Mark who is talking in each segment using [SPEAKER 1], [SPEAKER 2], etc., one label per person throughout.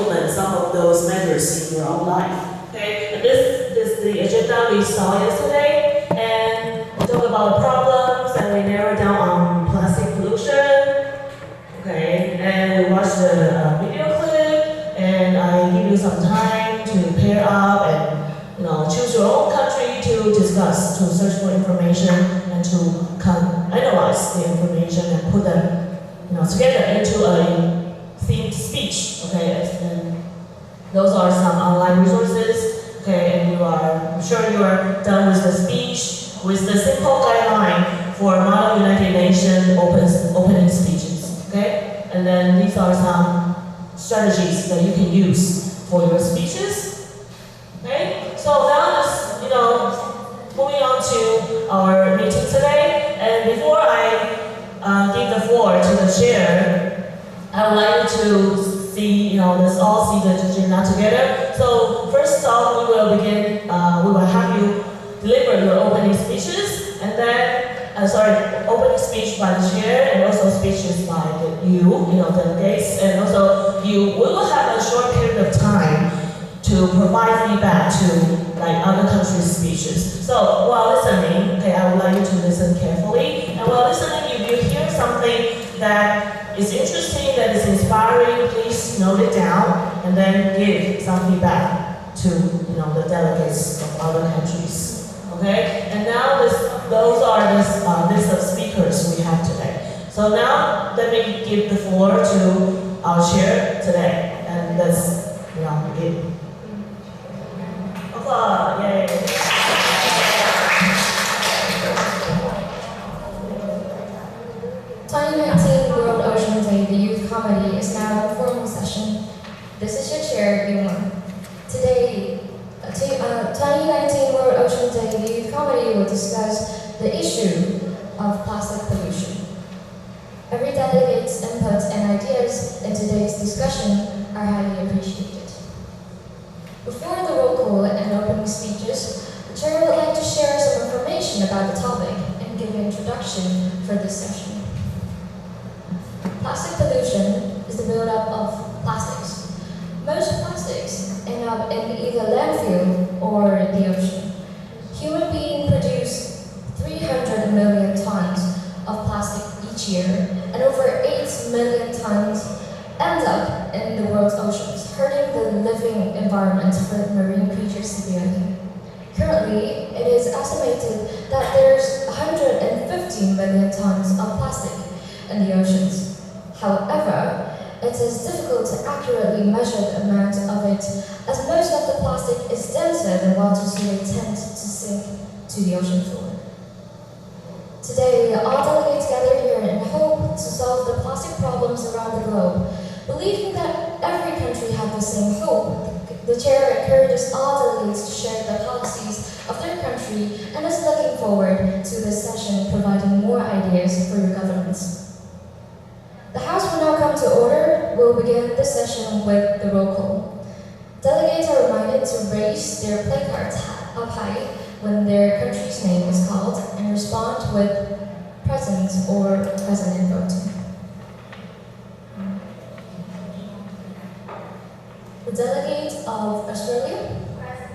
[SPEAKER 1] implement some of those measures in your own life. Okay, and this is the agenda we saw yesterday, and we talk about problems, and we narrow down on plastic pollution. Okay, and we watched the video clip, and I give you some time to pair up and choose your own country to discuss, to search for information, and to analyze the information and put them together into a themed speech. Okay, and those are some online resources. Okay, and I'm sure you are done with the speech, with the simple guideline for Model United Nations opening speeches. Okay, and then these are some strategies that you can use for your speeches. Okay, so now just moving on to our meeting today. And before I give the floor to the chair, I would like you to see, let's all see the agenda together. So first off, we will begin. We will have you deliver your opening speeches, and then opening speech by the chair, and also speeches by delegates, and also we will have a short period of time to provide feedback to other countries' speeches. So while listening, okay, I would like you to listen carefully. And while listening, if you hear something that is interesting, that is inspiring, please note it down and then give some feedback to the delegates of other countries. Okay? And now those are the list of speakers we have today. So now let me give the floor to our chair today, and let's begin. Yay.
[SPEAKER 2] 2019 World Ocean Day, the Youth Comedy, is now in formal session. This is your chair, Yuma. Today, 2019 World Ocean Day, the Youth Comedy will discuss the issue of plastic pollution. Every delegate's input and ideas in today's discussion are highly appreciated. Before the roll call and opening speeches, the chair would like to share some information about the topic and give an introduction for this session. Plastic pollution is the buildup of plastics. Most plastics end up in either landfill or the ocean. Human beings produce 300 million tons of plastic each year, and over 8 million tons end up in the world's oceans, hurting the living environment for marine creatures severely. Currently, it is estimated that there's 150 million tons of plastic in the oceans. However, it is difficult to accurately measure the amount of it, as most of the plastic is denser than water, so they tend to sink to the ocean floor. Today, all delegates gather here in hope to solve the plastic problems around the globe. Believing that every country has the same hope, the chair encourages all delegates to share the policies of their country and is looking forward to this session providing more ideas for your governments. The House will now come to order. We'll begin this session with the roll call. Delegates are reminded to raise their placards up high when their country's name is called and respond with present or present in voting. The delegate of Australia? Present.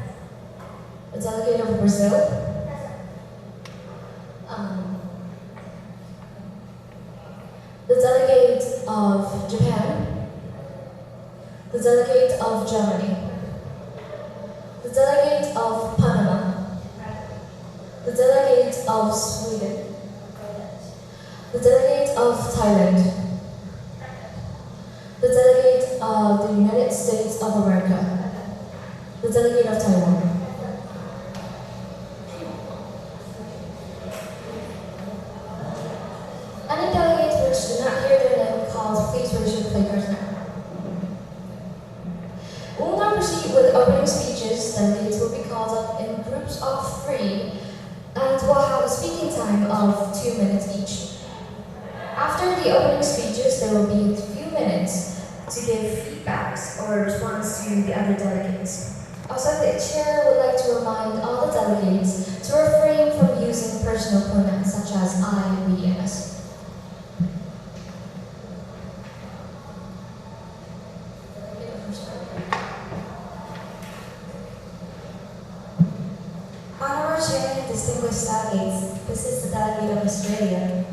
[SPEAKER 2] The delegate of Brazil? Present. The delegate of Japan? The delegate of Germany? The delegate of Panama? Present. The delegate of Sweden? Present. The delegate of Thailand? The delegate of the United States of America. The delegate of Taiwan. Any delegates which do not hear their name called, please raise your placards now. We will now proceed with opening speeches. Delegates will be called up in groups of 3 and will have a speaking time of 2 minutes each. After the opening speeches, there will be a few minutes to give feedbacks or response to the other delegates. Also, the chair would like to remind all the delegates to refrain from using personal pronouns such as I, we, and us. Chair and distinguished delegates, this is the delegate of Australia.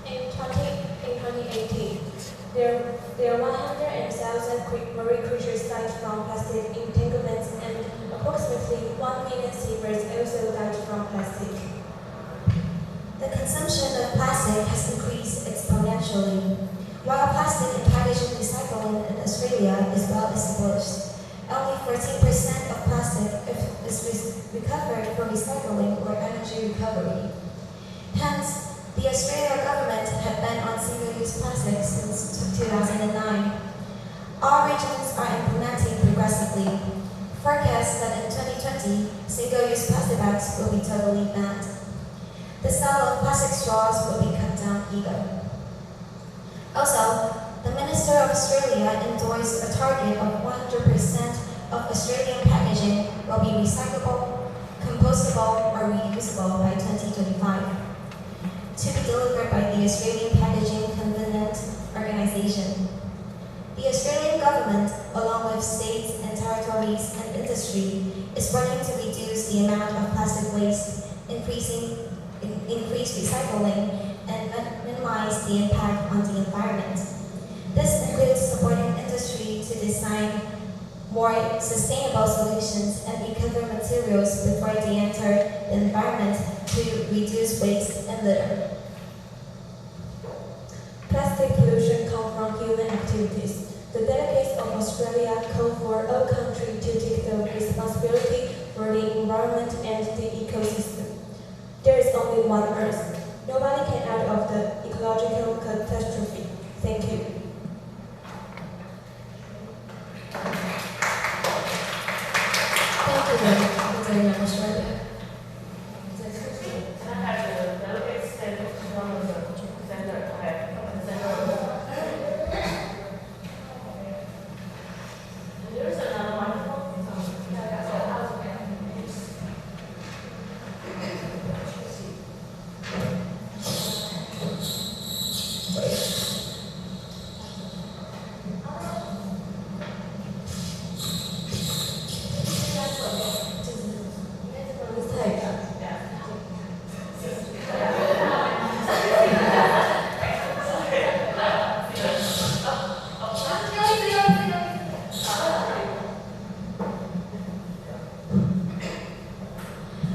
[SPEAKER 2] In 2018, there are 100,000 marine creatures died from plastic entanglements, and approximately 1 million seabirds also died from plastic. The consumption of plastic has increased exponentially. While plastic and packaging recycling in Australia is well established, only 14% of plastic is recovered for recycling or energy recovery. Hence, the Australian government had banned on single-use plastic since 2009. All regions are implementing progressively. Forecasts that in 2020, single-use plastic bags will be totally banned. The sale of plastic straws will be cut down either. Also, the Minister of Australia endorsed a target of 100% of Australian packaging will be recyclable, compostable, or reusable by 2025, to be delivered by the Australian Packaging Convenient Organisation. The Australian government, along with states and territories and industry, is working to reduce the amount of plastic waste, increase recycling, and minimize the impact on the environment. This includes supporting industry to design more sustainable solutions and recover materials before they enter the environment to reduce waste and litter. Plastic pollution comes from human activities. The delegates of Australia call for all countries to take the responsibility for the environment and the ecosystem. There is only one Earth. Nobody can out of the ecological catastrophe. Thank you. Thank you very much, Australia.
[SPEAKER 1] Can I have the delegates stand one of the center? Okay, there's another microphone.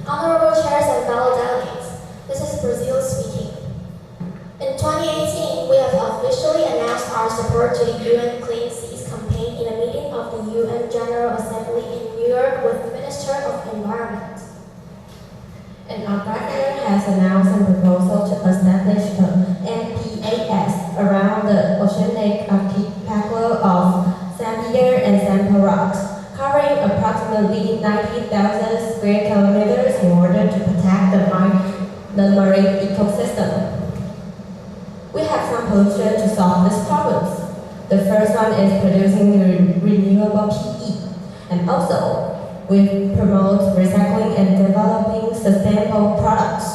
[SPEAKER 2] Honorable chairs and fellow delegates, this is Brazil speaking. In 2018, we have officially announced our support to the UN Clean Seas campaign in a meeting of the UN General Assembly in New York with the Minister of Environment.
[SPEAKER 3] And our government has announced a proposal to establish an MPAS around the oceanic archipelago of Zambian and Zampa rocks, covering approximately 90,000 square kilometers in order to protect the marine ecosystem. We have some pollution to solve these problems. The first one is producing renewable PE, and also we promote recycling and developing sustainable products.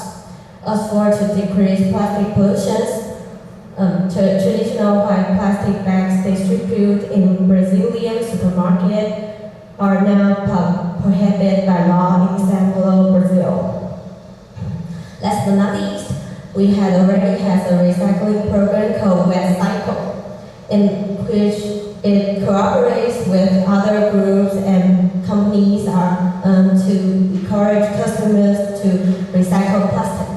[SPEAKER 3] As for to decrease plastic pollution, traditional white plastic bags distributed in Brazilian supermarkets are now prohibited by law in São Paulo, Brazil. Last but not least, we had already has a recycling program called Wet Cycle, in which it cooperates with other groups and companies to encourage customers to recycle plastic.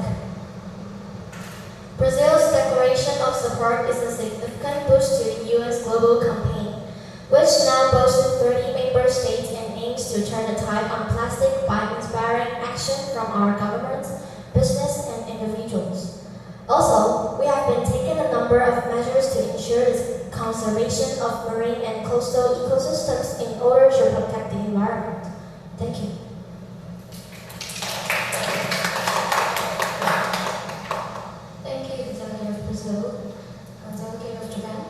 [SPEAKER 2] Brazil's declaration of support is a significant boost to the UN's global campaign, which now boasts 30 member states and aims to turn the tide on plastic by inspiring action from our governments, business, and individuals. Also, we have been taking a number of measures to ensure the conservation of marine and coastal ecosystems in order to protect the environment. Thank you. Thank you, Delegate of Brazil. Delegate of Japan.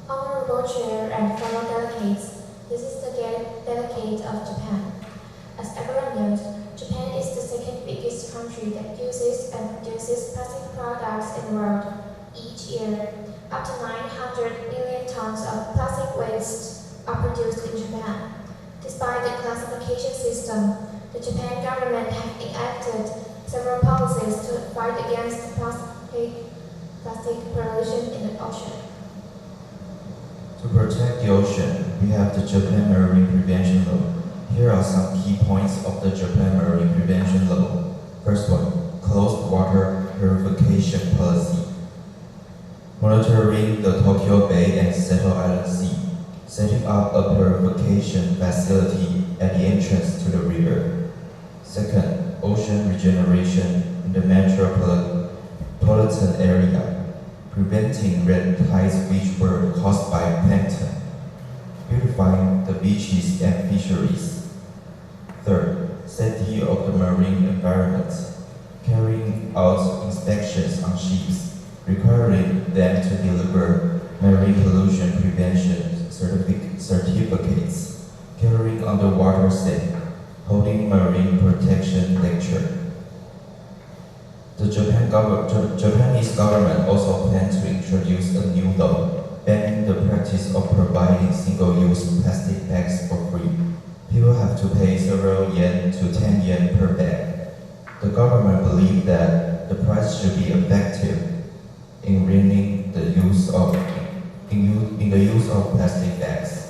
[SPEAKER 2] Honorable Chair and fellow delegates, this is the delegate of Japan. As everyone knows, Japan is the second biggest country country that uses and produces plastic products in the world. Each year, up to 900 million tons of plastic waste are produced in Japan. Despite the classification system, the Japan government has enacted several policies to fight against plastic pollution in the ocean.
[SPEAKER 4] To protect the ocean, we have the Japan Marine Prevention Law. Here are some key points of the Japan Marine Prevention Law. First one, closed water purification policy. Monitoring the Tokyo Bay and Seto Island Sea. Setting up a purification facility at the entrance to the river. Second, ocean regeneration in the metropolitan area. Preventing red tides which were caused by plankton, beautifying the beaches and fisheries. Third, safety of the marine environment, carrying out inspections on ships, requiring them to deliver marine pollution prevention certificates, carrying underwater safe, holding marine protection lecture. The Japanese government also plans to introduce a new law banning the practice of providing single-use plastic bags for free. People have to pay several yen to 10 yen per bag. The government believes that the price should be effective in reining the use of plastic bags.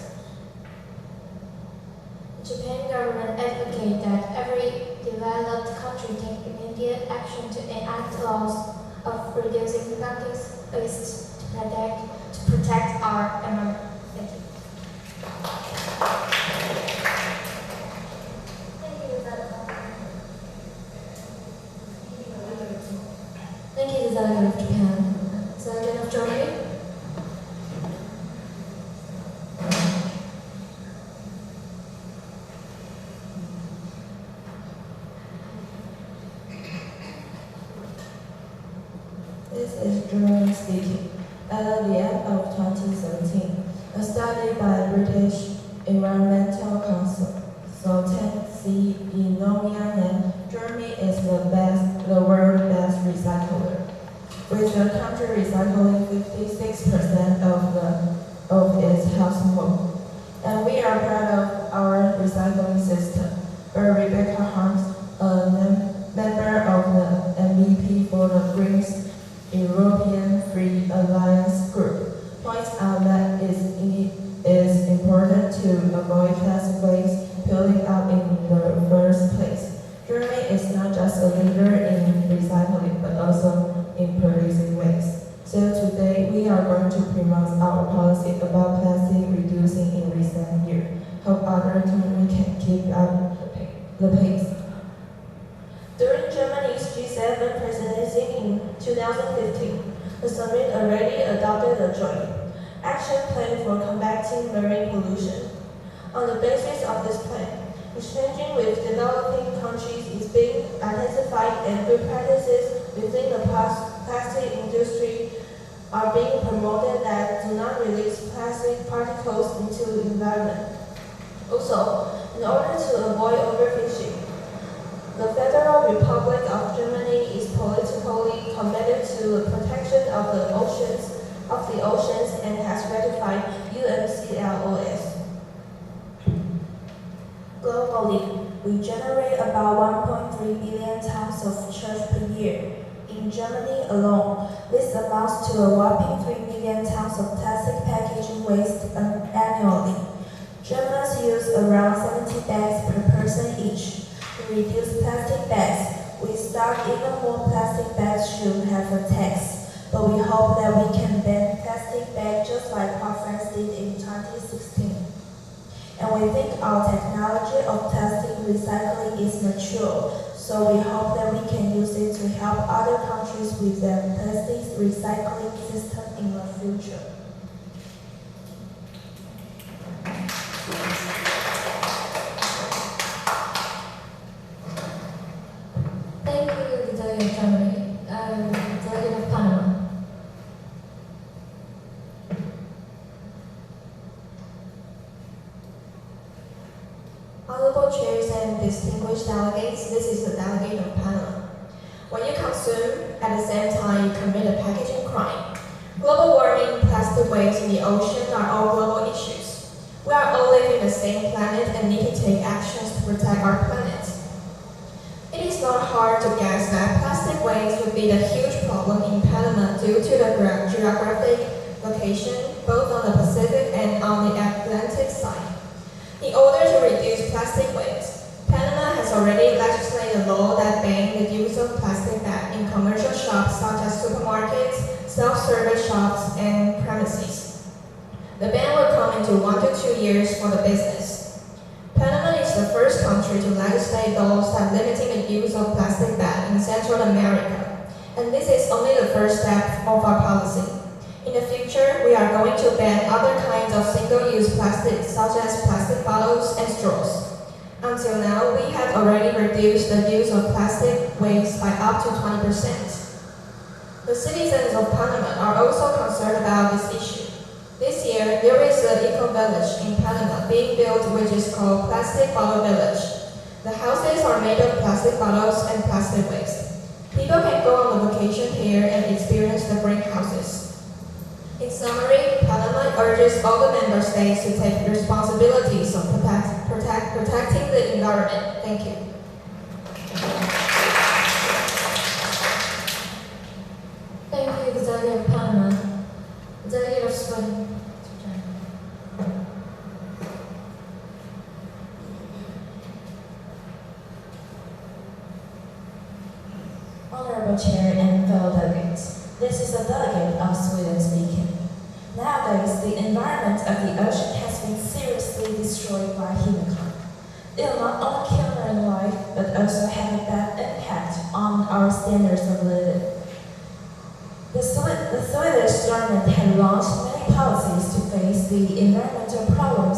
[SPEAKER 2] The Japan government advocates that every developed country take immediate action to enact laws of reducing plastic waste to protect our environment. Thank you. Thank you, the delegate of Japan. Delegate of Germany.
[SPEAKER 3] This is Germany speaking. At the end of 2017, a study by British Environmental Consultancy Inomian, Germany is the world's best recycler, with the country recycling 56% of its household. And we are proud of our recycling system, where Rebecca Harms, a member of the MVP for the Greens European Free Alliance Group, points out that it is important to avoid plastic waste building up in the first place. Germany is not just a leader in recycling, but also in producing waste. So today, we are going to promote our policy about plastic reducing in recent years. Hope other countries can keep up the pace.
[SPEAKER 1] During Germany's G7 presidency in 2015, the summit already adopted a joint action plan for combating marine pollution. On the basis of this plan, exchanging with developing countries is being intensified and good practices within the plastic industry are being promoted that do not release plastic particles into the environment. Also, in order to avoid overfishing, the Federal Republic of Germany is politically committed to the protection of the oceans and has ratified UNCLOS. Globally, we generate about 1.3 billion tons of trash per year. In Germany alone, this amounts to a whopping 3 million tons of plastic packaging waste annually. Germans use around 70 bags per person each. To reduce plastic bags, we start even more plastic bags should have a tax, but we hope that we can ban plastic bags just like what France did in 2016. And we think our technology of plastic recycling is mature, so we hope that we can use it to help other countries with their plastic recycling system in the future.
[SPEAKER 2] Thank you, the delegate of Germany. Delegate of Panama.
[SPEAKER 5] Honorable chairs and distinguished delegates, this is the delegate of Panama. When you consume, at the same time you commit a packaging crime. Global warming, plastic waste in the ocean are all global issues. We are all living the same planet and need to take actions to protect our planet. It is not hard to guess that plastic waste would be the huge problem in Panama due to the geographic location, both on the Pacific and on the Atlantic side. In order to reduce plastic waste, Panama has already legislated a law that bans the use of plastic bags in commercial shops such as supermarkets, self-service shops, and premises. The ban will come into 1 to 2 years for the business. Panama is the first country to legislate laws that limiting the use of plastic bags in Central America, and this is only the first step of our policy. In the future, we are going to ban other kinds of single-use plastics such as plastic bottles and straws. Until now, we have already reduced the use of plastic waste by up to 20%. The citizens of Panama are also concerned about this issue. This year, there is an eco-village in Panama being built which is called Plastic Bottle Village. The houses are made of plastic bottles and plastic waste. People can go on a vacation here and experience the greenhouses. In summary, Panama urges all the member states to take responsibilities of protecting the environment. Thank you.
[SPEAKER 2] Thank you, the Delegate of Panama. The Delegate of Sweden.
[SPEAKER 6] Honorable Chair and fellow delegates, this is the delegate of Sweden speaking. Nowadays, the environment of the ocean has been seriously destroyed by humankind. It will not only kill marine life, but also have a bad impact on our standards of living. The Swedish government had launched many policies to face the environmental problem